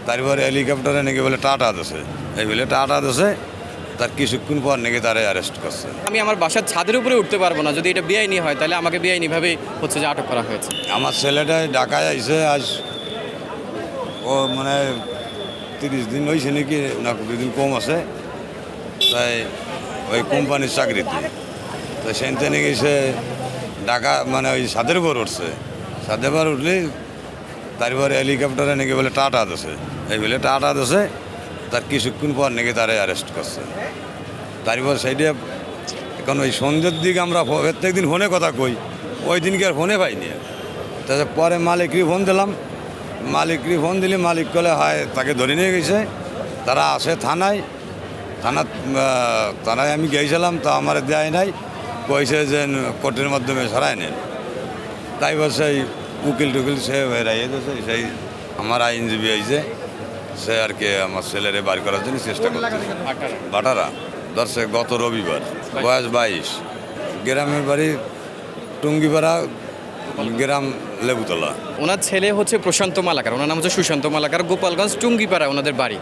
তারপরে হেলিকপ্টারে নাকি বলে টাটা দিছে, এই বলে টাটা দিছে, তার কিছুক্ষণ পর নাকি তারা অ্যারেস্ট করছে। আমি আমার বাসার ছাদের উপরে উঠতে পারবো না, যদি এটা বেআইনি হয় তাহলে আমাকে বেআইনিভাবে হচ্ছে যে আটক করা হয়েছে। আমার ছেলেটা ঢাকায় আইছে আজ, ও মানে 30 দিন হয়েছে নাকি, না 2 দিন কম আছে, তাই ওই কোম্পানির চাকরিতে। তো সেখান নাকি সে ঢাকা মানে ওই ছাদের উপর উঠছে, ছাদের উপর উঠলে তারপরে হেলিকপ্টারে নাকি বলে টাটা দিছে, এই বলে টাটা দিছে, তার কিছুক্ষণ পর নাকি তারা অ্যারেস্ট করছে। তারপর সেইটা এখন ওই সন্ধ্যের দিকে আমরা প্রত্যেকদিন ফোনে কথা কই, ওই দিনকে আর ফোনে পাইনি। তারপরে পরে মালিককে ফোন দিলাম, মালিককে ফোন দিলে মালিক বলে হয় তাকে ধরে নিয়ে গেছে, তারা আসে থানায় আমি গিয়েছিলাম, তো আমার দেয় নাই, কইছে যে কোর্টের মাধ্যমে সরাই নেন। তাই বল সেই উকিল টুকিল সে বেড়াইয়ে দিয়েছে, সেই আমার আইনজীবী আইছে, সে আর কি আমার ছেলেরে বার করার জন্য চেষ্টা করছে। বাটারা ধরছে গত রবিবার, বয়স 22, গ্রামের বাড়ি টুঙ্গিপাড়া, গ্রাম লেবুতলা। ওনার ছেলে হচ্ছে প্রশান্ত মালাকার, ওনার নাম হচ্ছে সুশান্ত মালাকার, গোপালগঞ্জ টুঙ্গিপাড়া ওনাদের বাড়ি।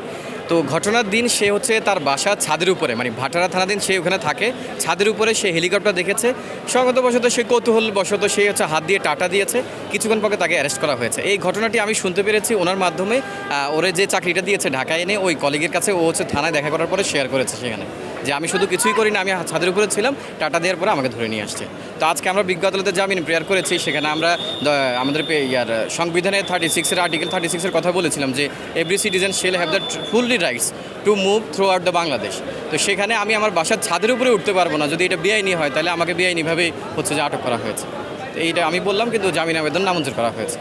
তো ঘটনার দিন সে হচ্ছে তার বাসা ছাদের উপরে, মানে ভাটারা থানাধীন, সে ওখানে থাকে, ছাদের উপরে সে হেলিকপ্টার দেখেছে, সঙ্গতবশত সে কৌতূহলবশত সে হচ্ছে হাত দিয়ে টাটা দিয়েছে, কিছুক্ষণ পরে তাকে অ্যারেস্ট করা হয়েছে। এই ঘটনাটি আমি শুনতে পেরেছি ওনার মাধ্যমে। ওরে যে চাকরিটা দিয়েছে ঢাকায় এনে, ওই কলিগের কাছে ও হচ্ছে থানায় দেখা করার পরে শেয়ার করেছে সেখানে, যে আমি শুধু কিছুই করি না, আমি ছাদের উপরে ছিলাম, টাটা দেওয়ার পরে আমাকে ধরে নিয়ে আসছে। তো আজকে আমরা বিজ্ঞ আদালতে জামিন প্রেয়ার করেছি, সেখানে আমরা আমাদের সংবিধানের 36-এর আর্টিকেল 36-এর কথা বলেছিলাম যে every citizen shall have the fully rights to move through out the Bangladesh. তো সেখানে আমি আমার বাসার ছাদের উপরে উঠতে পারবো না, যদি এটা বেআইনি হয় তাহলে আমাকে বেআইনিভাবে হচ্ছে যে আটক করা হয়েছে। তো এইটা আমি বললাম, কিন্তু জামিন আবেদন নামঞ্জুর করা হয়েছে।